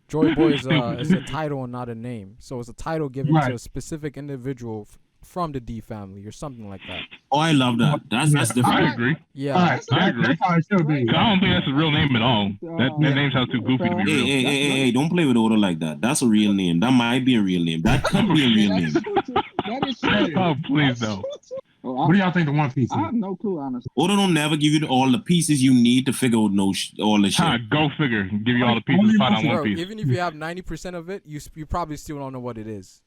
Joy Boy is a title and not a name. So it's a title given to a specific individual from the D family or something like that. Oh, I love that. That's different. I agree. Yeah. I agree. That's how it should be. I don't think that's a real name at all. That name sounds too goofy to be real. Hey, don't play with Oda like that. That's a real name. That might be a real name. That could be a real name. That is true. Oh, please no. What do y'all think the One Piece is? I have no clue, honestly. Oda don't never give you all the pieces you need to figure out all the shit. Go figure. Give you all the pieces to find out one piece. Even if you have 90% of it, you probably still don't know what it is.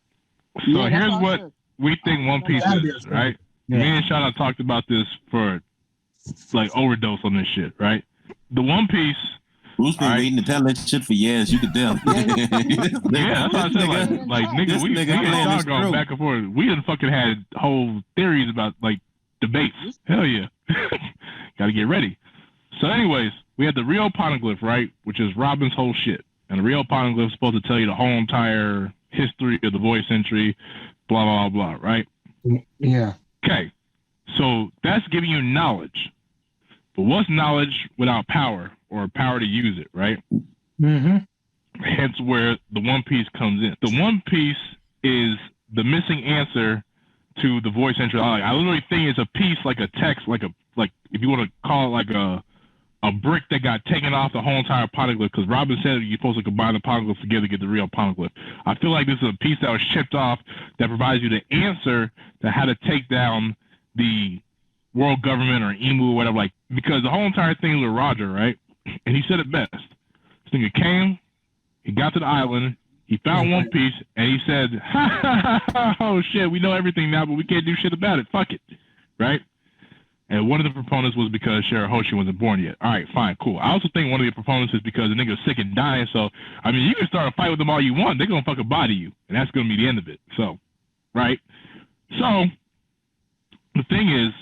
So here's what we think One Piece is, right? Yeah. Me and Shana talked about this for like overdose on this shit, right? The One Piece. Bruce been waiting to tell that shit for years. You could tell. Yeah, that's what I said. Like nigga, we started going back and forth. We done fucking had whole theories about like debates. Hell yeah. Gotta get ready. So anyways, we had the Rio Poneglyph, right? Which is Robin's whole shit. And the Rio Poneglyph is supposed to tell you the whole entire history of the voice entry, blah, blah, blah, right? Yeah. Okay. So that's giving you knowledge. But what's knowledge without power or power to use it, right? Mm-hmm. Hence where the One Piece comes in. The One Piece is the missing answer to the voice entry. I literally think it's a piece, like a text, like if you want to call it like a brick that got taken off the whole entire poneglyph, because Robin said you're supposed to combine the poneglyphs together to get the real poneglyph. I feel like this is a piece that was chipped off that provides you the answer to how to take down the world government or EMU or whatever, like, because the whole entire thing was with Roger, right? And he said it best. This nigga came, he got to the island, he found One Piece, and he said, oh shit, we know everything now, but we can't do shit about it. Fuck it. Right? And one of the proponents was because Shirahoshi wasn't born yet. All right, fine, cool. I also think one of the proponents is because the nigga's sick and dying. So, I mean, you can start a fight with them all you want. They're going to fucking body you. And that's going to be the end of it. So, right? So, the thing is,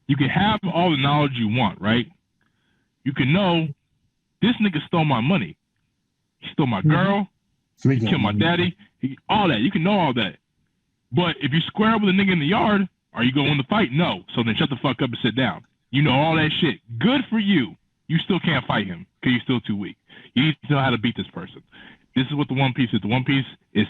you can have all the knowledge you want, right? You can know, this nigga stole my money. He stole my girl. He killed my daddy. All that. You can know all that. But if you square up with a nigga in the yard, are you going to win the fight? No. So then shut the fuck up and sit down. You know all that shit. Good for you. You still can't fight him because you're still too weak. You need to know how to beat this person. This is what the One Piece is. The One Piece is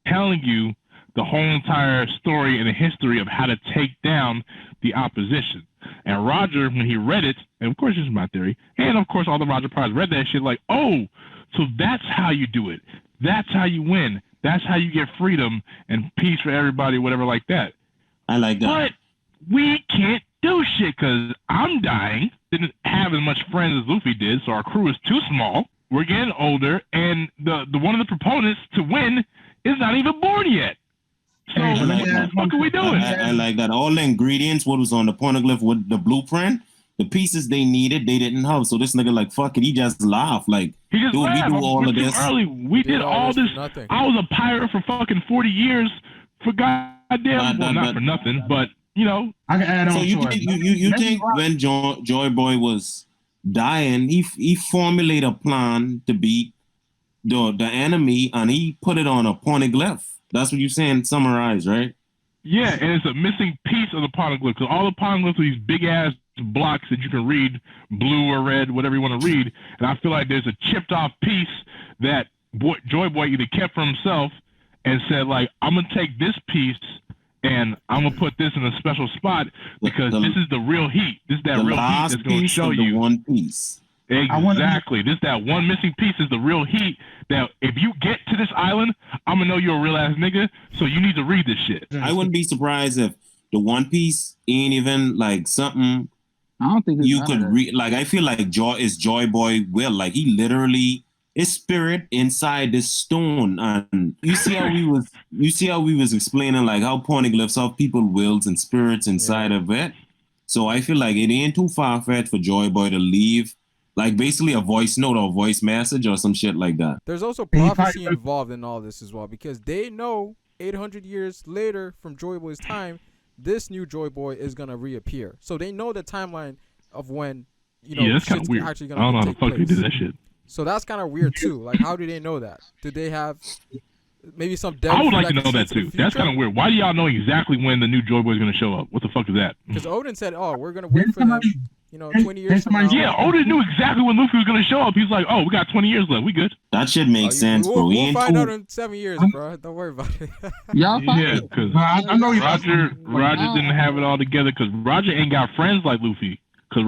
telling you the whole entire story and the history of how to take down the opposition. And Roger, when he read it, and of course this is my theory, and of course all the Roger Priors read that shit like, oh, so that's how you do it. That's how you win. That's how you get freedom and peace for everybody, whatever like that. I like that. But we can't do shit because I'm dying. Didn't have as much friends as Luffy did, so our crew is too small. We're getting older, and the one of the proponents to win is not even born yet. So what the fuck are we doing? I like that. All the ingredients, what was on the poneglyph with the blueprint, the pieces they needed, they didn't have. So this nigga like, fuck it, he just laughed. Like, he just laughed. We do all of this. Early. We did all this. I was a pirate for fucking 40 years for goddamn, well, not for nothing, but, you know. I can add on. So you think when Joy Boy was dying, he formulated a plan to beat the enemy, and he put it on a poneglyph. That's what you're saying, summarize, right? Yeah, and it's a missing piece of the poneglyph. So all the poneglyphs are these big-ass blocks that you can read, blue or red, whatever you want to read, and I feel like there's a chipped-off piece that Joy Boy either kept for himself and said, like, I'm going to take this piece and I'm going to put this in a special spot because this is the real heat. This is that real heat that's going to show you. One piece. Exactly. That one missing piece is the real heat that if you get to this island, I'm going to know you're a real-ass nigga, so you need to read this shit. I wouldn't be surprised if the One Piece ain't even, like, something I don't think you could read. Like, I feel like Joy Boy will. Like, he literally... his spirit inside this stone, and you see how we was explaining like how poneglyphs have people wills and spirits inside of it. So I feel like it ain't too far-fetched for Joy Boy to leave like basically a voice note or a voice message or some shit like that. There's also prophecy involved in all this as well, because they know 800 years later from Joy Boy's time, this new Joy Boy is gonna reappear. So they know the timeline of when that's kind of weird. Actually gonna I don't know how the fuck they did that shit. So that's kind of weird too. Like, how do they know that? Did they have maybe some. I would like to know that too. That's kind of weird. Why do y'all know exactly when the new Joy Boy is going to show up? What the fuck is that? Because Odin said, "Oh, we're gonna wait for them." 20 years from now. Yeah, Odin knew exactly when Luffy was going to show up. He's like, "Oh, we got 20 years left. We good." That shit makes sense, bro. We'll find out in 7 years, bro. Don't worry about it. Y'all Yeah, because I know Roger didn't have it all together because Roger ain't got friends like Luffy. Because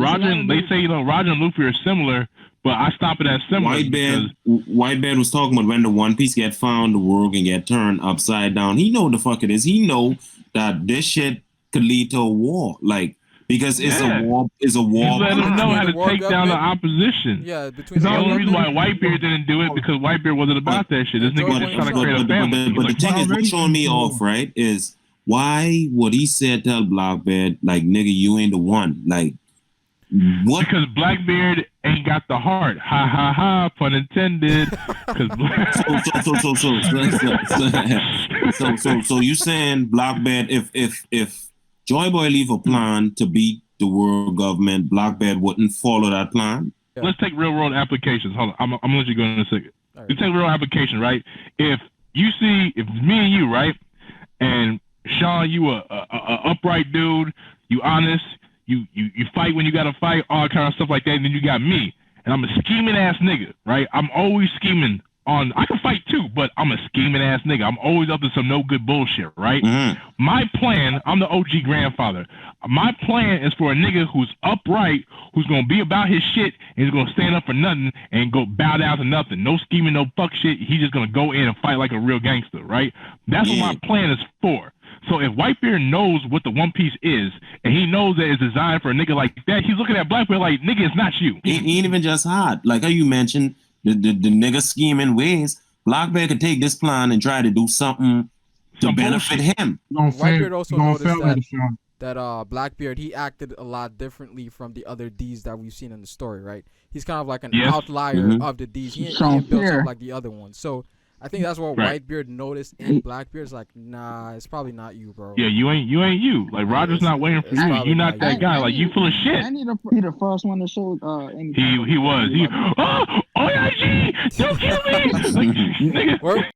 they say Roger and Luffy are similar, but I stop it at similar. Whitebeard was talking about when the One Piece get found, the world can get turned upside down. He know the fuck it is. He know that this shit could lead to a war, like because it's a war. It's a war. He's letting them know how to take down the opposition. Yeah, between the only reason why Whitebeard didn't do it because Whitebeard wasn't about that shit. This nigga was just trying to create a family. But the thing is, what's throwing me off, right, is why would he say tell Blackbeard like, nigga, you ain't the one, like. What? Because Blackbeard ain't got the heart. Ha ha ha. Pun intended. So you saying Blackbeard? If Joy Boy leave a plan to beat the world government, Blackbeard wouldn't follow that plan? Yeah. Let's take real world applications. Hold on, I'm gonna let you go in a second. Right. You take real application, right? If me and you, right, and Sean, you a upright dude, you honest. You fight when you gotta fight, all kind of stuff like that, and then you got me, and I'm a scheming ass nigga, right? I'm always scheming on. I can fight too, but I'm a scheming ass nigga. I'm always up to some no good bullshit, right? Mm-hmm. My plan, I'm the OG grandfather. My plan is for a nigga who's upright, who's gonna be about his shit, and he's gonna stand up for nothing and go bow down to nothing. No scheming, no fuck shit. He's just gonna go in and fight like a real gangster, right? That's what my plan is for. So if Whitebeard knows what the One Piece is, and he knows that it's designed for a nigga like that, he's looking at Blackbeard like, nigga, it's not you. He ain't even just hot. Like how you mentioned, the nigga scheming ways. Blackbeard could take this plan and try to do something to benefit him. Whitebeard also noticed that Blackbeard, he acted a lot differently from the other D's that we've seen in the story, right? He's kind of like an outlier of the D's. He ain't built up like the other ones. So I think that's what Whitebeard noticed, and Blackbeard's like, nah, it's probably not you, bro. Yeah, you ain't you. Like Roger's not waiting for you. You're not that guy. Like you full of shit. I need to be the first one to show. He was. OIG, don't kill me, like, nigga.